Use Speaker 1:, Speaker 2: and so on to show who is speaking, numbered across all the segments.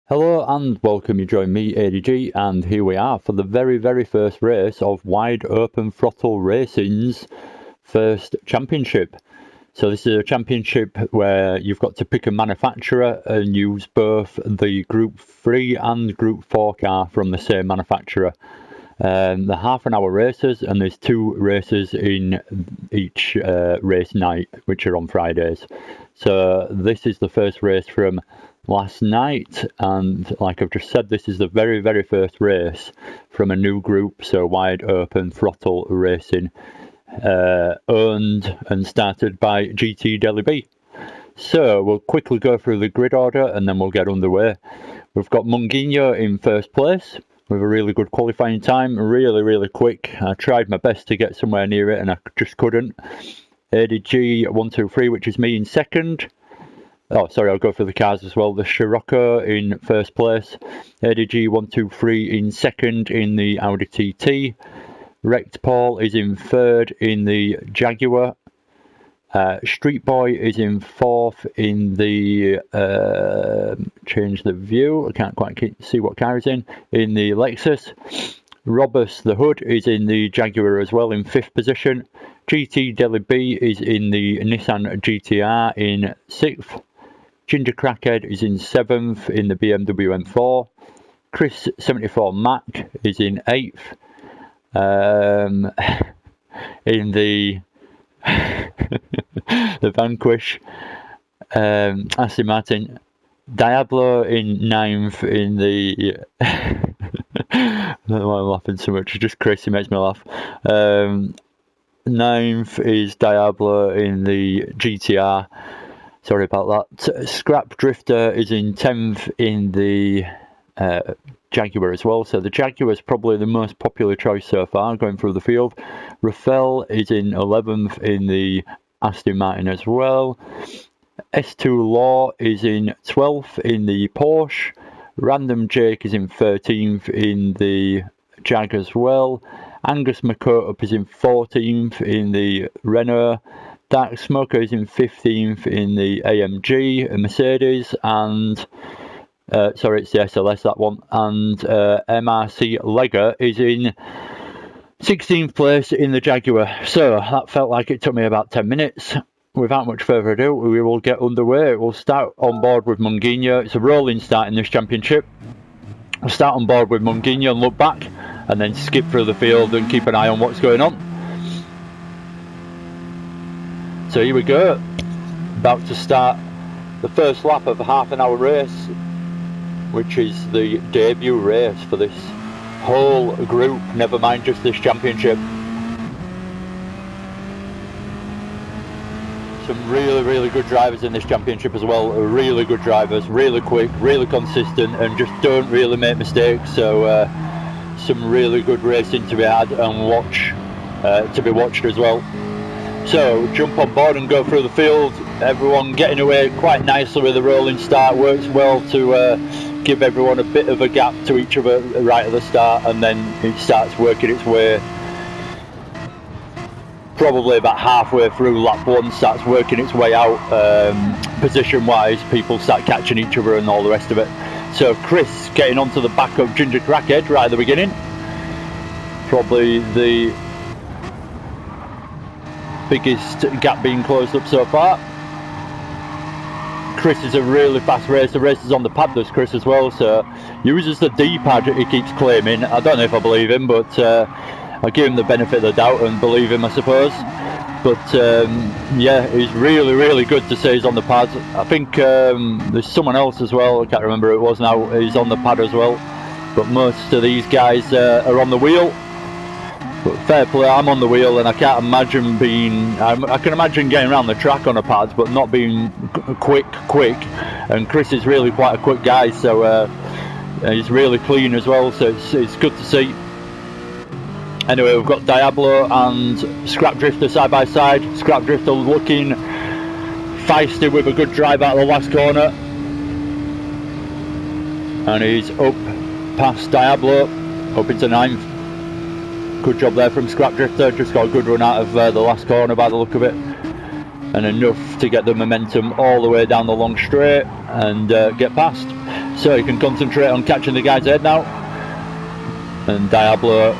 Speaker 1: Hello and welcome, you join me ADG, and here we are for the very first race of Wide Open Throttle Racing's first championship. So this is a championship where you've got to pick a manufacturer and use both the Group 3 and Group 4 car from the same manufacturer. They're half-an-hour races, and there's 2 races in each race night, which are on Fridays. So this is the first race from last night, and like I've just said, this is the very first race from a new group, so Wide Open Throttle Racing, owned and started by GT. So we'll quickly go through the grid order and then we'll get underway. We've got Munguinho in first place with a really good qualifying time, really quick. I tried my best to get somewhere near it and I just couldn't. ADG 123, which is me, in second. Oh, sorry, I'll go for the cars as well. The Scirocco in first place. ADG 123 in second in the Audi TT. Wrecked Paul is in third in the Jaguar. Street Boy is in fourth in the... change the view. I can't quite see what car he's in the Lexus. Robus the Hood is in the Jaguar as well in fifth position. GT is in the Nissan GTR in sixth. Ginger Crackhead is in 7th in the BMW M4. Chris 74 Mac is in 8th. In the the Vanquish. Aston Martin. Diablo in 9th in the... I don't know why I'm laughing so much, it's just Chris, he makes me laugh. 9th is Diablo in the GTR. Sorry about that. Scrap Drifter is in 10th in the Jaguar as well. So the Jaguar is probably the most popular choice so far going through the field. Rafael is in 11th in the Aston Martin as well. S2 Law is in 12th in the Porsche. Random Jake is in 13th in the Jag as well. Angus McCotup is in 14th in the Renault. Dark Smoker is in 15th in the AMG Mercedes, and sorry, it's the SLS, that one. And MRC Lega is in 16th place in the Jaguar. So that felt like it took me about 10 minutes. Without much further ado, we will get underway. We'll start on board with Munguinho. It's a rolling start in this championship. We'll start on board with Munguinho and look back, and then skip through the field and keep an eye on what's going on. So here we go, about to start the first lap of a half-an-hour race, which is the debut race for this whole group, never mind just this championship. Some really good drivers in this championship as well, really good drivers, really quick, really consistent, and just don't really make mistakes. So some really good racing to be had and to be watched as well. So jump on board and go through the field. Everyone getting away quite nicely with a rolling start. Works well to give everyone a bit of a gap to each other right at the start, and then it starts working its way. Probably about halfway through lap 1, starts working its way out position wise. People start catching each other and all the rest of it. So Chris getting onto the back of Ginger Crackhead right at the beginning. Probably the biggest gap being closed up so far. Chris is a really fast racer. Races on the pad, does Chris as well, so uses the D-pad, he keeps claiming. I don't know if I believe him, but I'll give him the benefit of the doubt and believe him, I suppose. But yeah, he's really good to say he's on the pad. I think there's someone else as well, I can't remember who it was now, he's on the pad as well. But most of these guys are on the wheel. But fair play, I'm on the wheel, and I can't imagine I can imagine getting around the track on a pad, but not being quick. And Chris is really quite a quick guy, so he's really clean as well, so it's good to see. Anyway, we've got Diablo and Scrap Drifter side by side. Scrap Drifter looking feisty with a good drive out of the last corner. And he's up past Diablo, up into 9th. Good job there from Scrap Drifter, just got a good run out of the last corner by the look of it. And enough to get the momentum all the way down the long straight and get past. so he can concentrate on catching the guy's head now. And Diablo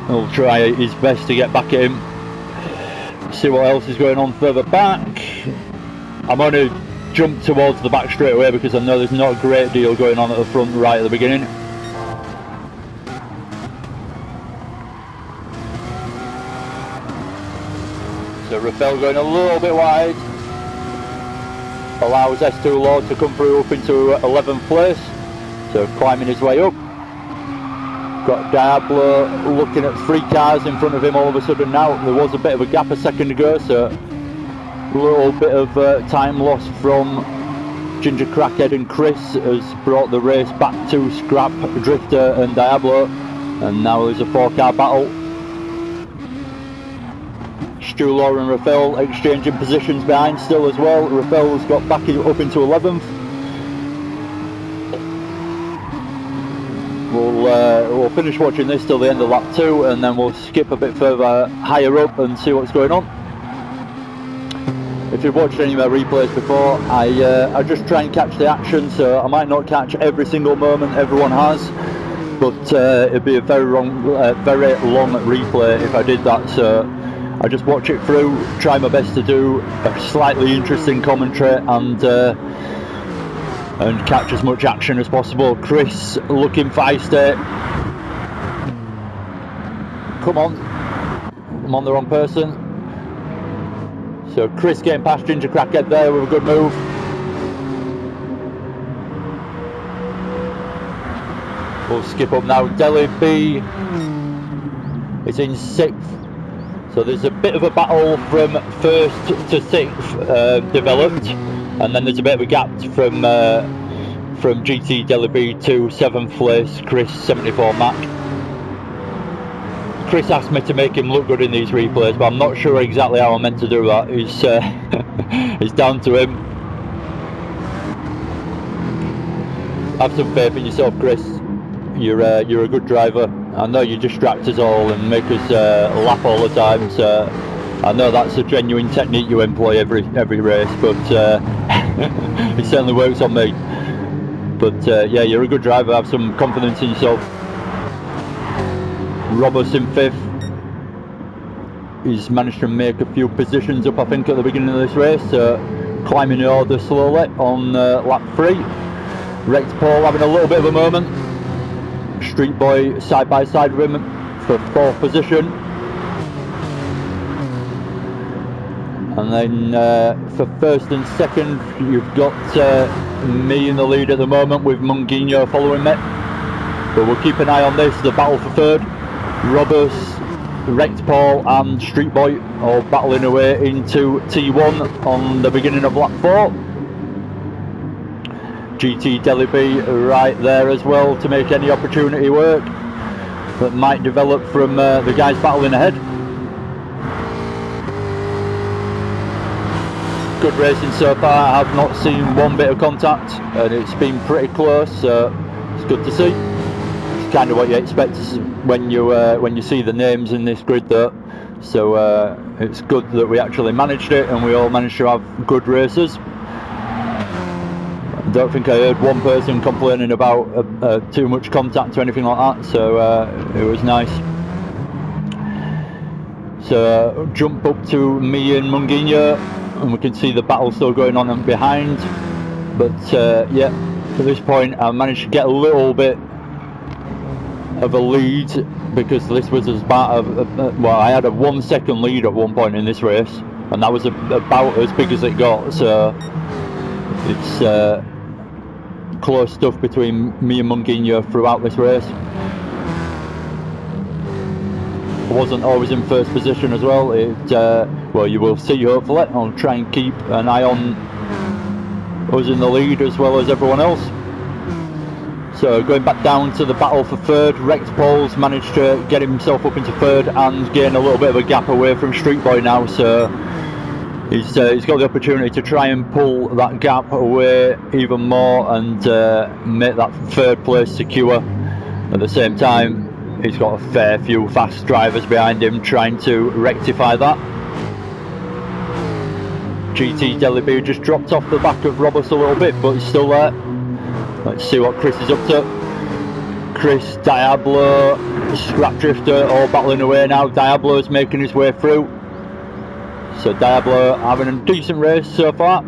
Speaker 1: will try his best to get back at him. See what else is going on further back. I'm going to jump towards the back straight away because I know there's not a great deal going on at the front right at the beginning. So Rafael going a little bit wide, allows S2 Lord to come through up into 11th place, so climbing his way up. Got Diablo looking at 3 cars in front of him all of a sudden now. There was a bit of a gap a second ago, so a little bit of time lost from Ginger Crackhead, and Chris has brought the race back to Scrap, Drifter and Diablo, and now there's a 4-car battle. Stu Law and Rafael exchanging positions behind still as well. Rafael's got back up into 11th. We'll finish watching this till the end of lap 2, and then we'll skip a bit further higher up and see what's going on. If you've watched any of my replays before, I just try and catch the action, so I might not catch every single moment everyone has, but it'd be a very long replay if I did that, so I just watch it through, try my best to do a slightly interesting commentary and catch as much action as possible. Chris looking feisty. Come on. I'm on the wrong person. So Chris getting past Ginger Crackhead there with a good move. We'll skip up now. Deli B is in 6th. So there's a bit of a battle from 1st to 6th developed, and then there's a bit of a gap from GT Deli B to 7th place Chris 74 Mac. Chris asked me to make him look good in these replays, but I'm not sure exactly how I'm meant to do that. It's down to him. Have some faith in yourself, Chris. You're a good driver. I know you distract us all and make us laugh all the time, so I know that's a genuine technique you employ every race, but it certainly works on me. But yeah, you're a good driver. Have some confidence in yourself. Roberts in 5th. He's managed to make a few positions up, I think, at the beginning of this race, climbing the order slowly on lap 3. Rex Paul having a little bit of a moment. Street Boy side by side with him for 4th position, and then for 1st and 2nd you've got me in the lead at the moment with Munguinho following me, but we'll keep an eye on this. The battle for 3rd, Roberts, Rex Paul and Street Boy all battling away into T1 on the beginning of lap 4. GT Deli B right there as well to make any opportunity work that might develop from the guys battling ahead. Good racing so far. I have not seen one bit of contact and it's been pretty close, so it's good to see. It's kind of what you expect when you see the names in this grid though, so it's good that we actually managed it and we all managed to have good races. I don't think I heard one person complaining about too much contact or anything like that, so it was nice. So jump up to me and Munguinho, and we can see the battle still going on behind, but yeah, at this point I managed to get a little bit of a lead because this was about well, I had a 1 second lead at one point in this race, and that was about as big as it got, so it's close stuff between me and Munguinho throughout this race. I wasn't always in 1st position as well. Well, you will see hopefully. I'll try and keep an eye on us in the lead as well as everyone else. So going back down to the battle for 3rd, Rex Paul's managed to get himself up into 3rd and gain a little bit of a gap away from Street Boy now, so he's got the opportunity to try and pull that gap away even more and make that 3rd place secure. At the same time, he's got a fair few fast drivers behind him trying to rectify that. GT Deli B just dropped off the back of Roberts a little bit, but he's still there. Let's see what Chris is up to. Chris, Diablo, Scrap Drifter all battling away now. Diablo's making his way through. So Diablo having a decent race so far.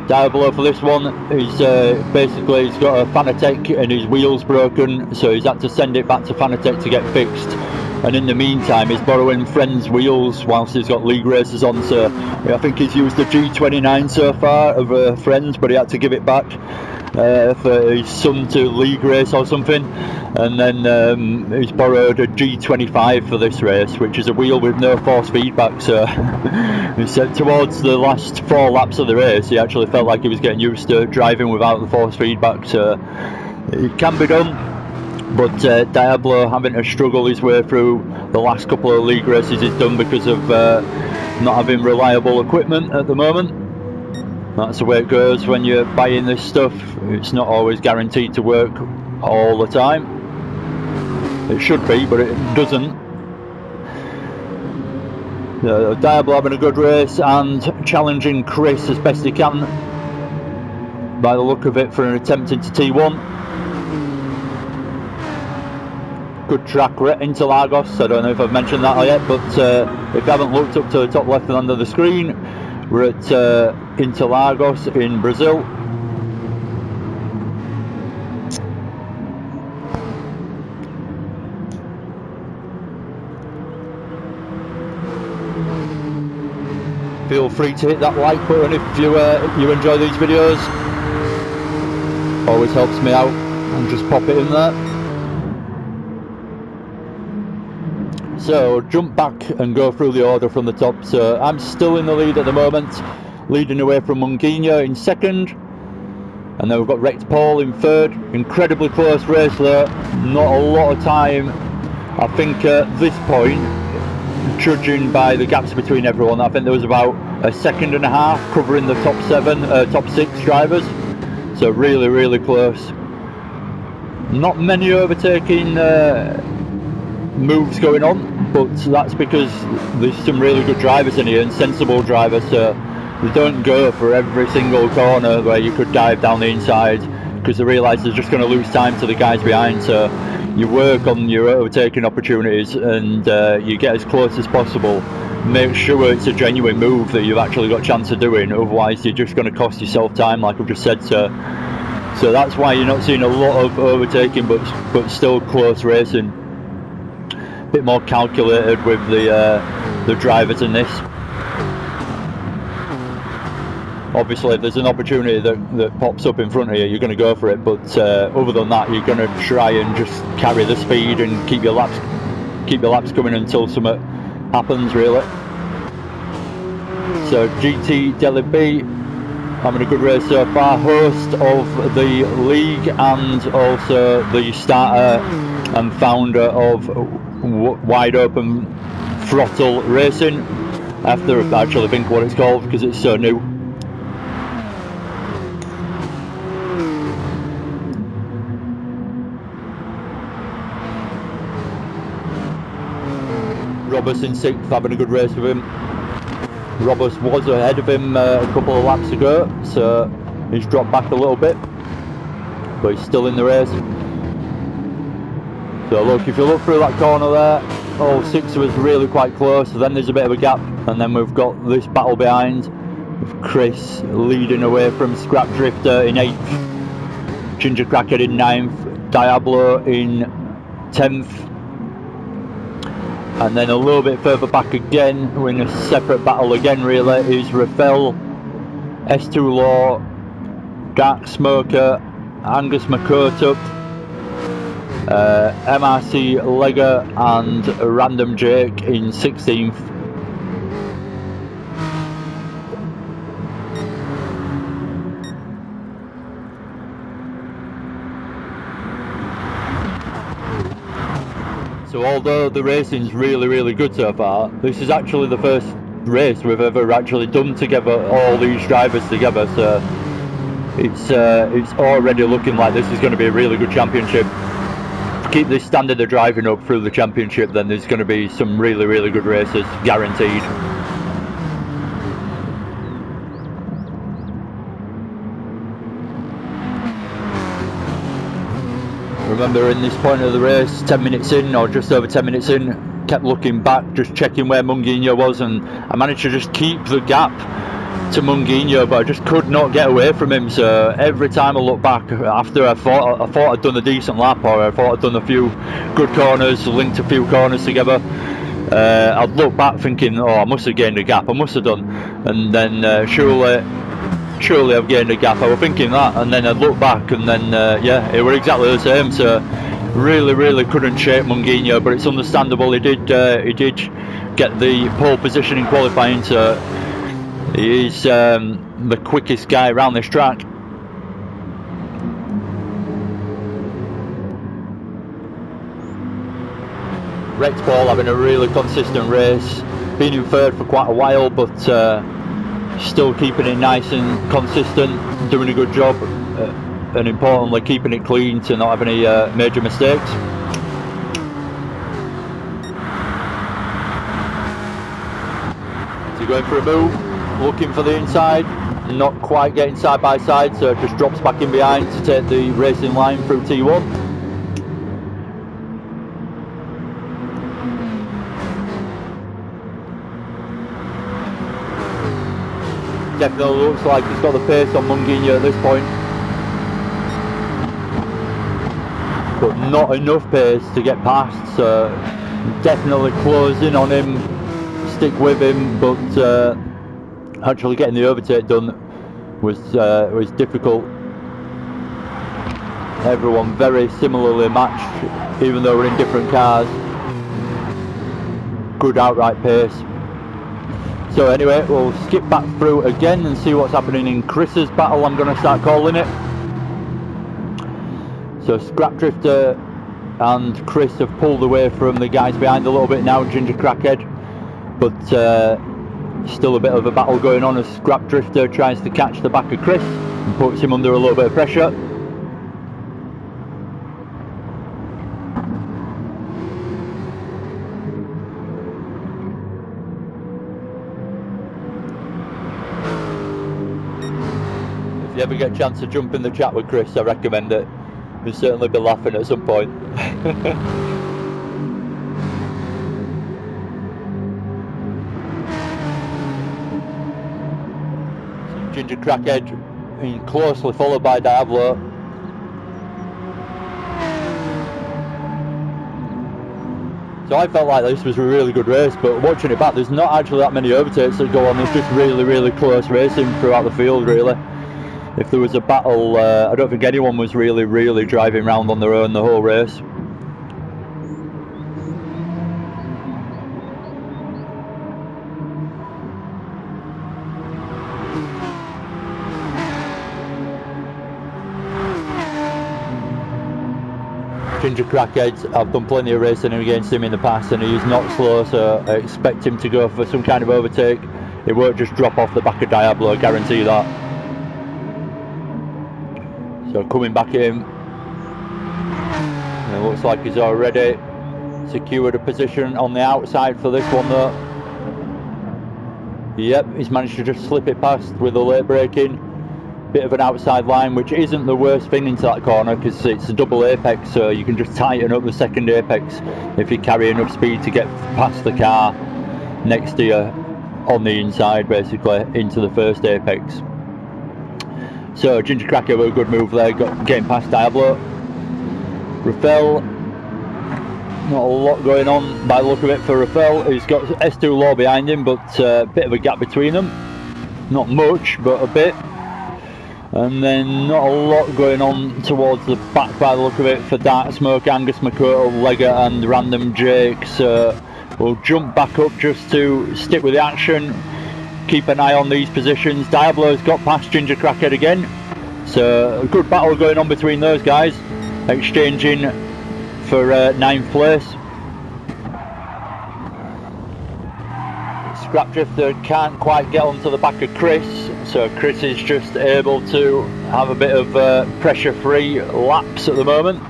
Speaker 1: Diablo for this one is basically he's got a Fanatec and his wheel's broken, so he's had to send it back to Fanatec to get fixed. And in the meantime he's borrowing friends' wheels whilst he's got league races on, so I think he's used the G29 so far of a friend's, but he had to give it back for his son to league race or something. And then he's borrowed a G25 for this race, which is a wheel with no force feedback, so he said towards the last 4 laps of the race he actually felt like he was getting used to driving without the force feedback, so it can be done. But Diablo having to struggle his way through the last couple of league races he's done because of not having reliable equipment at the moment. That's the way it goes when you're buying this stuff. It's not always guaranteed to work all the time. It should be, but it doesn't. Diablo having a good race and challenging Chris as best he can, by the look of it, for an attempt into T1. Good track, Interlagos. I don't know if I've mentioned that yet, but if you haven't looked up to the top left hand of the screen, we're at Interlagos in Brazil. Feel free to hit that like button if you enjoy these videos. Always helps me out, and just pop it in there. So jump back and go through the order from the top. So I'm still in the lead at the moment, leading away from Munguinho in second, and then we've got Rex Paul in third. Incredibly close race there, not a lot of time. I think at this point, judging by the gaps between everyone, I think there was about a second and a half covering the top 6 drivers. So really close. Not many overtaking moves going on, but that's because there's some really good drivers in here and sensible drivers, so they don't go for every single corner where you could dive down the inside, because they realise they're just going to lose time to the guys behind. So you work on your overtaking opportunities and you get as close as possible. Make sure it's a genuine move that you've actually got a chance of doing, otherwise you're just going to cost yourself time, like I've just said. So that's why you're not seeing a lot of overtaking, but still close racing. Bit more calculated with the drivers in this. Obviously if there's an opportunity that pops up in front of you, you're going to go for it, but other than that you're going to try and just carry the speed and keep your laps coming until something happens, really. So GT Deli B having a good race so far, host of the league and also the starter and founder of Wide Open Throttle Racing. I have to actually think what it's called because it's so new. Roberts in 6th, having a good race with him. Roberts was ahead of him a couple of laps ago, so he's dropped back a little bit, but he's still in the race. So look, if you look through that corner there, all 6 of us really quite close, so then there's a bit of a gap, and then we've got this battle behind, with Chris leading away from Scrap Drifter in 8th, Ginger Cracker in 9th, Diablo in 10th, and then a little bit further back again, we're in a separate battle again really, is Rafael, S2 Law, Dark Smoker, Angus Makoto, MRC Lega and Random Jake in 16th. So although the racing's really good so far, this is actually the first race we've ever actually done together, all these drivers together, so it's already looking like this is going to be a really good championship. Keep this standard of driving up through the championship, then there's going to be some really good races guaranteed. remember in this point of the race, 10 minutes in, or just over 10 minutes in, kept looking back, just checking where Munguinho was, and I managed to just keep the gap to Munguinho, but I just could not get away from him. So every time I look back, after I thought I'd done a decent lap, or I thought I'd done a few good corners, linked a few corners together, I'd look back thinking, oh, I must have gained a gap, I must have done, and then surely I've gained a gap. I was thinking that, and then I'd look back, and then yeah, it was exactly the same. So really couldn't shake Munguinho, but it's understandable. He did get the pole position in qualifying, so he's the quickest guy around this track. Rex Paul having a really consistent race, been in third for quite a while, but still keeping it nice and consistent, doing a good job, and importantly keeping it clean to not have any major mistakes. So going for a move, looking for the inside, not quite getting side by side, so just drops back in behind to take the racing line through T1. Definitely looks like he's got the pace on Munguinho at this point, but not enough pace to get past, so definitely close in on him, stick with him, but actually getting the overtake done was difficult. Everyone very similarly matched, even though we're in different cars. Good outright pace. So anyway, we'll skip back through again and see what's happening in Chris's battle, I'm going to start calling it. So Scrap Drifter and Chris have pulled away from the guys behind a little bit now, Ginger Crackhead, but still a bit of a battle going on as Scrap Drifter tries to catch the back of Chris and puts him under a little bit of pressure. If you ever get a chance to jump in the chat with Chris, I recommend it. You'll certainly be laughing at some point. Ginger Crackhead being closely followed by Diablo. So I felt like this was a really good race, but watching it back, there's not actually that many overtakes that go on. It's just really close racing throughout the field, really. If there was a battle, I don't think anyone was really driving around on their own the whole race. Ginger Crackhead, I've done plenty of racing against him in the past and he's not slow, so I expect him to go for some kind of overtake. It won't just drop off the back of Diablo, I guarantee that. So coming back in, and it looks like he's already secured a position on the outside for this one though. Yep, he's managed to just slip it past with the late braking. Bit of an outside line, which isn't the worst thing into that corner because it's a double apex, so you can just tighten up the second apex if you carry enough speed to get past the car next to you on the inside, basically into the first apex. So Ginger Cracker with a good move there, getting past Diablo. Rafael, not a lot going on by the look of it for Rafael. He's got S2 Law behind him, but a bit of a gap between them. Not much, but a bit. And then not a lot going on towards the back by the look of it for Dark Smoke, Angus McCurtle, Lega and Random Jake. So we'll jump back up just to stick with the action. Keep an eye on these positions. Diablo's got past Ginger Crackhead again, so a good battle going on between those guys, exchanging for 9th place. Scrap Drifter can't quite get onto the back of Chris, so Chris is just able to have a bit of pressure-free laps at the moment.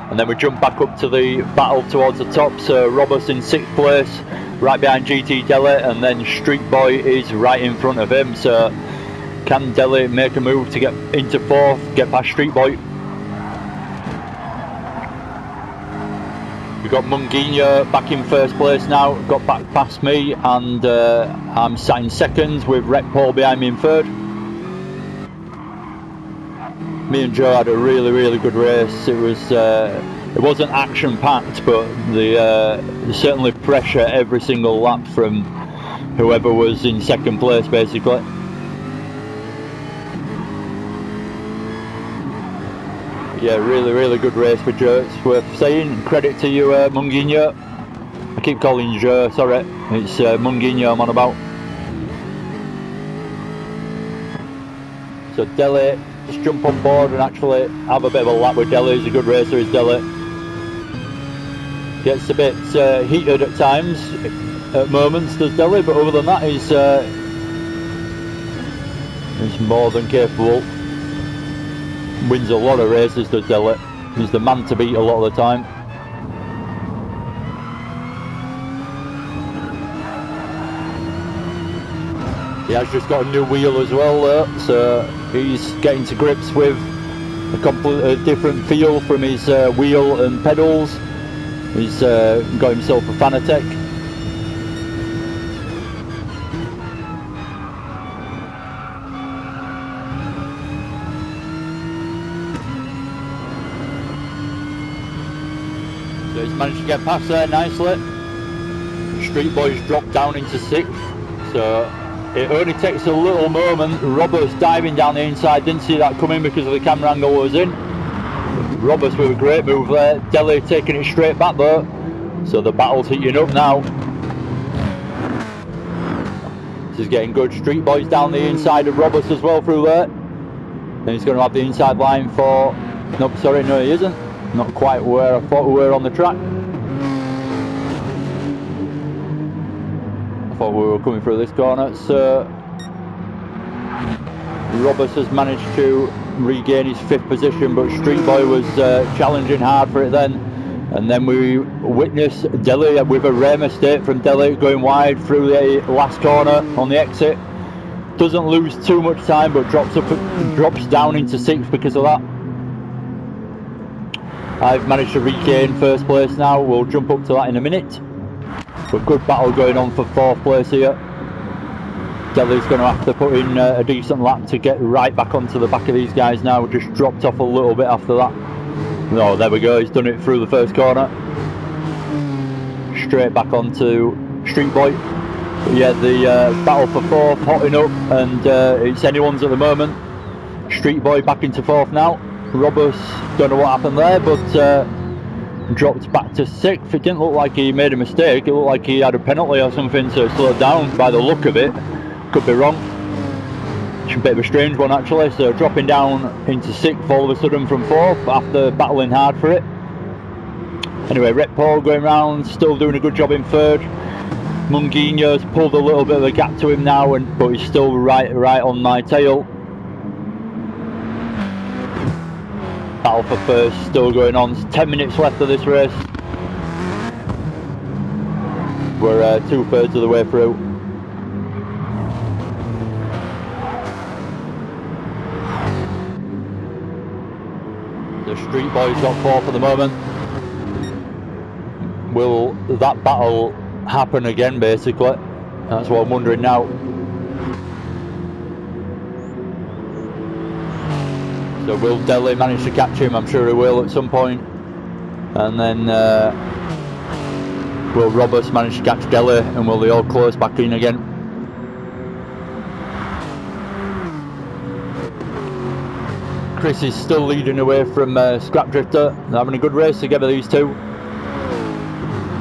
Speaker 1: And then we jump back up to the battle towards the top, so Robus in 6th place, right behind GT Deli, and then Street Boy is right in front of him. So can Deli make a move to get into 4th, get past Street Boy? got Munguinho back in first place now, got back past me, and I'm sat in second with Red Paul behind me in third. Me and Joe had a really good race. It wasn't action packed, but there's certainly pressure every single lap from whoever was in second place basically. Yeah, really good race for Joe, it's worth saying. Credit to you, Munguinho. I keep calling you Joe, sorry. It's Munguinho I'm on about. So Deli, just jump on board and actually have a bit of a lap with Deli. He's a good racer, is Deli. Gets a bit heated at times, at moments, does Deli, but other than that he's more than capable. Wins a lot of races, does Deli. He's the man to beat a lot of the time. He has just got a new wheel as well though, so he's getting to grips with a completely different feel from his wheel and pedals. He's got himself a Fanatec. So he's managed to get past there nicely. Street Boys dropped down into 6th, so it only takes a little moment. Roberts diving down the inside, didn't see that coming because of the camera angle was in. Roberts with a great move there. Deli taking it straight back though, so the battle's heating up now. This is getting good. Street Boys down the inside of Roberts as well through there. Then he's going to have the inside line for... Nope, sorry, no he isn't. Not quite where I thought we were on the track. I thought we were coming through this corner. So Roberts has managed to regain his 5th position, but Street Boy was challenging hard for it then. And then we witnessed Deli with a rare mistake from Deli going wide through the last corner on the exit. Doesn't lose too much time, but drops down into 6th because of that. I've managed to regain first place now. We'll jump up to that in a minute. But good battle going on for 4th place here. Deli's going to have to put in a decent lap to get right back onto the back of these guys now. Just dropped off a little bit after that. No, there we go. He's done it through the first corner. Straight back onto Street Boy. But yeah, the battle for 4th hotting up, and it's anyone's at the moment. Street Boy back into 4th now. Roberts, don't know what happened there, but dropped back to 6th. It didn't look like he made a mistake. It looked like he had a penalty or something, so slowed down by the look of it. Could be wrong. It's a bit of a strange one actually. So dropping down into 6th all of a sudden from 4th after battling hard for it. Anyway, Red Paul going round, still doing a good job in 3rd. Munguinho's pulled a little bit of a gap to him now, but he's still right on my tail. Battle for 1st still going on. It's 10 minutes left of this race. We're 2/3 of the way through. The Street Boys got 4th at the moment. Will that battle happen again basically? That's what I'm wondering now. So will Deli manage to catch him? I'm sure he will at some point. And then will Roberts manage to catch Deli, and will they all close back in again? Chris is still leading away from Scrap Drifter. They're having a good race together, these two.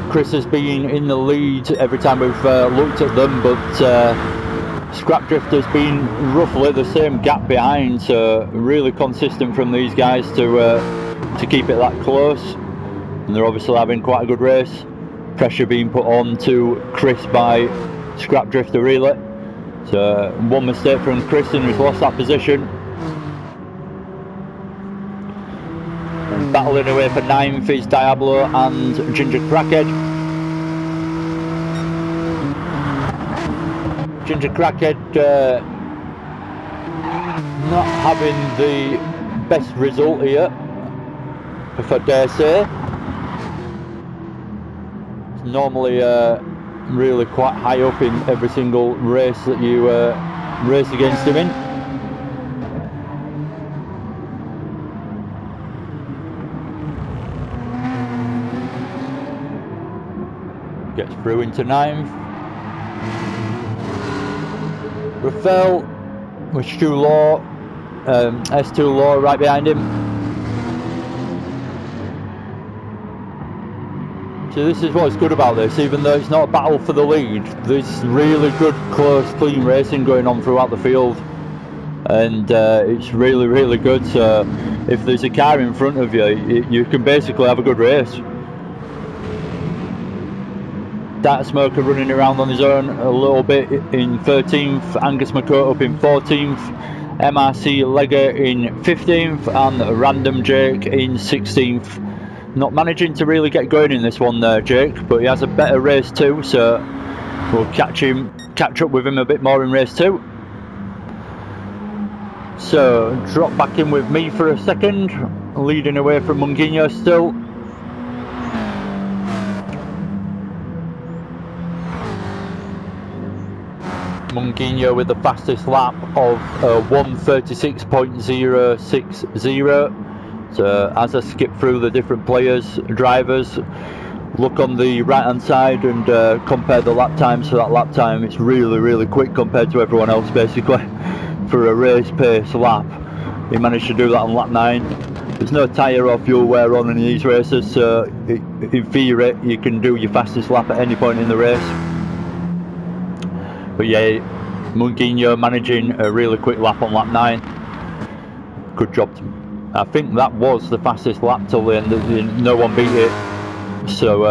Speaker 1: Chris has been in the lead every time we've looked at them, but Scrap Drifter's been roughly the same gap behind, so really consistent from these guys to keep it that close. And they're obviously having quite a good race. Pressure being put on to Chris by Scrap Drifter really. So one mistake from Chris and he's lost that position. And battling away for 9th is Diablo and Ginger Crackhead. Ginger Crackhead not having the best result here, if I dare say. Normally really quite high up in every single race that you race against him in. Gets through into 9th. Rafael with Stu Law, S2 Law right behind him. So this is what's good about this, even though it's not a battle for the lead, there's really good, close, clean racing going on throughout the field. And it's really, really good. So if there's a car in front of you, you can basically have a good race. Data Smoker running around on his own a little bit in 13th, Angus McCourt up in 14th, MRC Lega in 15th, and Random Jake in 16th. Not managing to really get going in this one there, Jake, but he has a better race too, so we'll catch up with him a bit more in race 2. So drop back in with me for a second, leading away from Munguinho still. Munguinho with the fastest lap of 1:36.060. So as I skip through the different players, drivers, look on the right hand side and compare the lap times to that lap time. It's really, really quick compared to everyone else basically for a race pace lap. He managed to do that on lap 9. There's no tyre or fuel wear on any of these races, so in theory you can do your fastest lap at any point in the race. But yeah, Munguinho managing a really quick lap on lap 9. Good job. I think that was the fastest lap till the end. No one beat it. So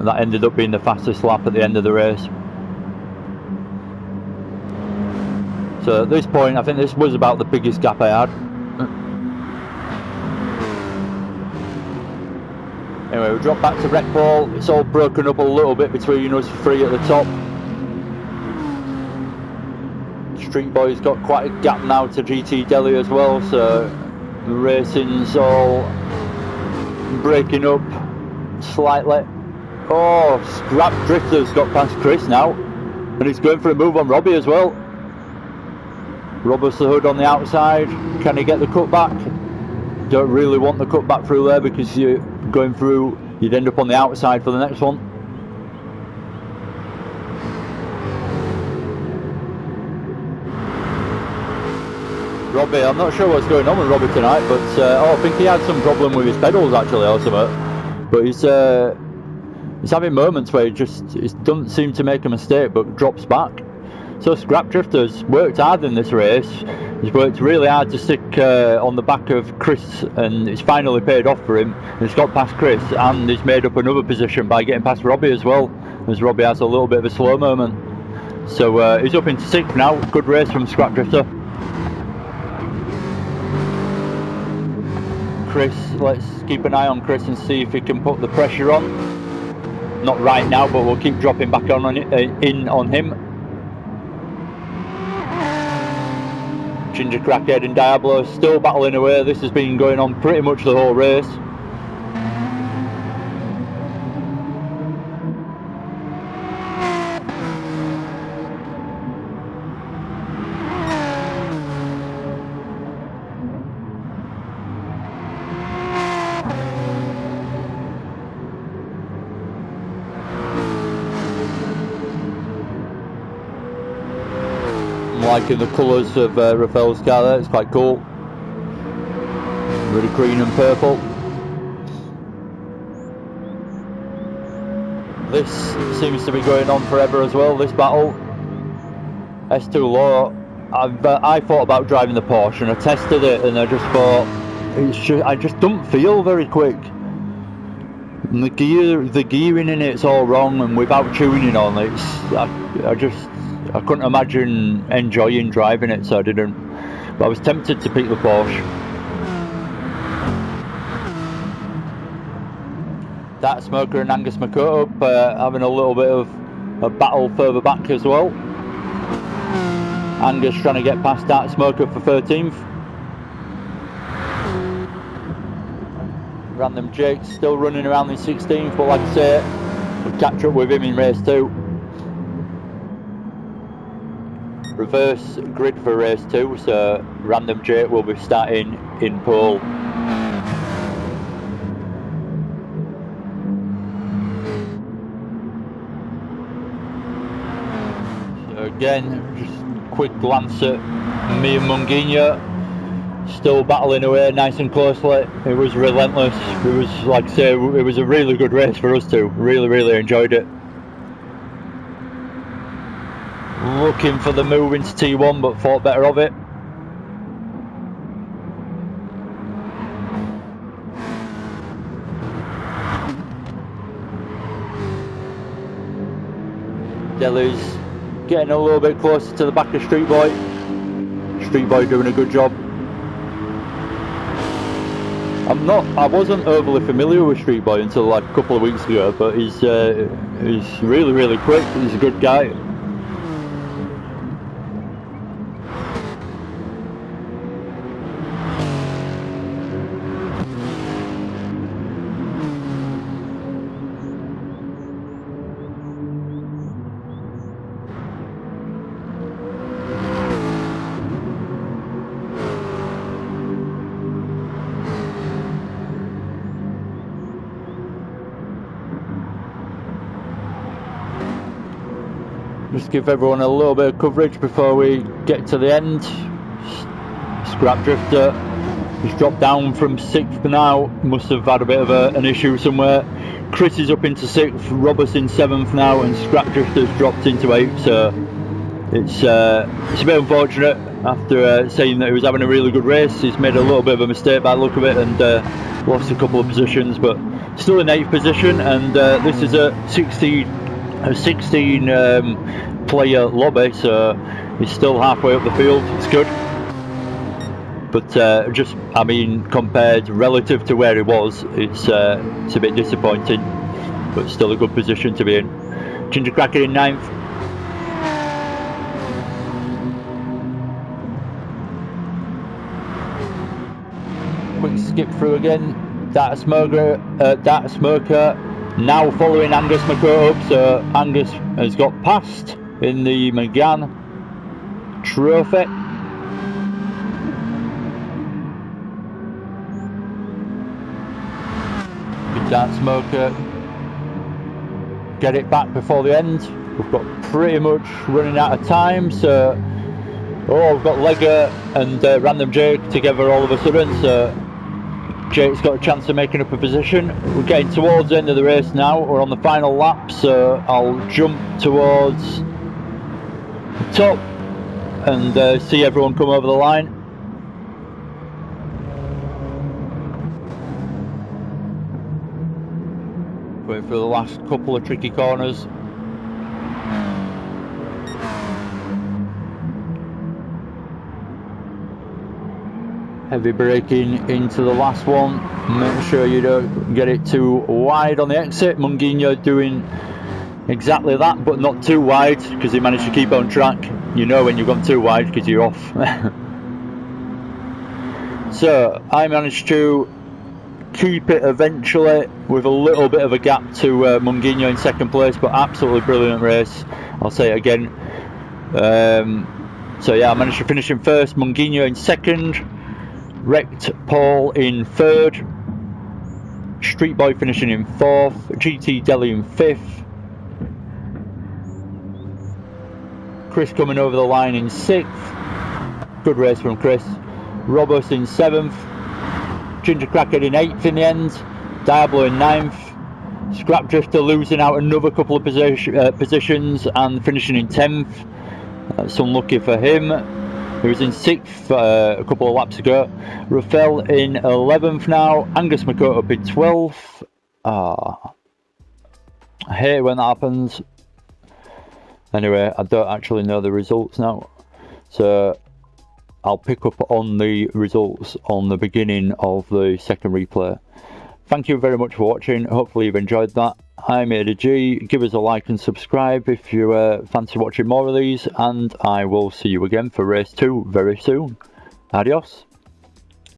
Speaker 1: that ended up being the fastest lap at the end of the race. So at this point, I think this was about the biggest gap I had. Anyway, we drop back to Wreck Ball. It's all broken up a little bit between us three at the top. Street Boy's got quite a gap now to GT Delhi as well, so the racing's all breaking up slightly. Oh, Scrap Drifter's got past Chris now, and he's going for a move on Robbie as well. Robert's the hood on the outside. Can he get the cutback? Don't really want the cutback through there because you're going through, you'd end up on the outside for the next one. Robbie, I'm not sure what's going on with Robbie tonight, but I think he had some problem with his pedals actually or something. But he's having moments where he doesn't seem to make a mistake but drops back. So Scrap Drifter's worked hard in this race. He's worked really hard to stick on the back of Chris, and it's finally paid off for him. He's got past Chris and he's made up another position by getting past Robbie as well, as Robbie has a little bit of a slow moment. So he's up into 6th now. Good race from Scrap Drifter. Chris, let's keep an eye on Chris and see if he can put the pressure on. Not right now, but we'll keep dropping back in on him. Ginger Crackhead and Diablo still battling away. This has been going on pretty much the whole race. Liking the colours of Rafael's car there, it's quite cool. Really green and purple. This seems to be going on forever as well, this battle. S2 Law, I thought about driving the Porsche and I tested it and I just thought, I just don't feel very quick. And the gearing in it's all wrong, and without tuning on, I couldn't imagine enjoying driving it, so I didn't. But I was tempted to pick the Porsche. That Smoker and Angus McCourt up, having a little bit of a battle further back as well. Angus trying to get past that Smoker for 13th. Random Jake still running around in 16th, but like I say, catch up with him in race 2. Reverse grid for race 2, so Random Jake will be starting in pole. So again, just quick glance at me and Munguinho, still battling away nice and closely. It was relentless. It was, like I say, it was a really good race for us two. Really enjoyed it. Looking for the move into T1, but thought better of it. Deli's getting a little bit closer to the back of Street Boy. Street Boy doing a good job. I wasn't overly familiar with Street Boy until like a couple of weeks ago, but he's really quick. He's a good guy. Just give everyone a little bit of coverage before we get to the end. Scrap Drifter has dropped down from 6th now. Must have had a bit of an issue somewhere. Chris is up into 6th, Robert's in 7th now, and Scrap Drifter's dropped into 8th. So it's a bit unfortunate. After saying that he was having a really good race, he's made a little bit of a mistake by the look of it and lost a couple of positions, but still in 8th position. And this is a 16 player lobby, so he's still halfway up the field. It's good, but I mean, compared relative to where he was, it's a bit disappointing, but still a good position to be in. Ginger Cracker in 9th. Quick skip through again. Data Smoker now following Angus McCope, so Angus has got past in the McGann Trophy. Good Dart Smoker. Get it back before the end. We've got pretty much running out of time, so we've got Lega and Random Jake together all of a sudden, so Jake's got a chance of making up a position. We're getting towards the end of the race now. We're on the final lap, so I'll jump towards the top and see everyone come over the line. Going through the last couple of tricky corners. Heavy braking into the last one. Make sure you don't get it too wide on the exit. Munguinho doing exactly that, but not too wide, because he managed to keep on track. You know when you've gone too wide because you're off. So I managed to keep it eventually with a little bit of a gap to Munguinho in 2nd place, but absolutely brilliant race. I'll say it again. So yeah, I managed to finish in 1st, Munguinho in 2nd. Wrecked Paul in 3rd, Street Boy finishing in 4th, GT Deli in 5th, Chris coming over the line in 6th, good race from Chris, Robust in 7th, Ginger Cracker in 8th in the end, Diablo in 9th, Scrap Drifter losing out another couple of positions and finishing in 10th, that's unlucky for him. He was in 6th a couple of laps ago. Rafael in 11th now. Angus McCote up in 12th. I hate when that happens. Anyway, I don't actually know the results now, so I'll pick up on the results on the beginning of the 2nd replay. Thank you very much for watching. Hopefully you've enjoyed that. I'm AD. Give us a like and subscribe if you fancy watching more of these, and I will see you again for race 2 very soon. Adios.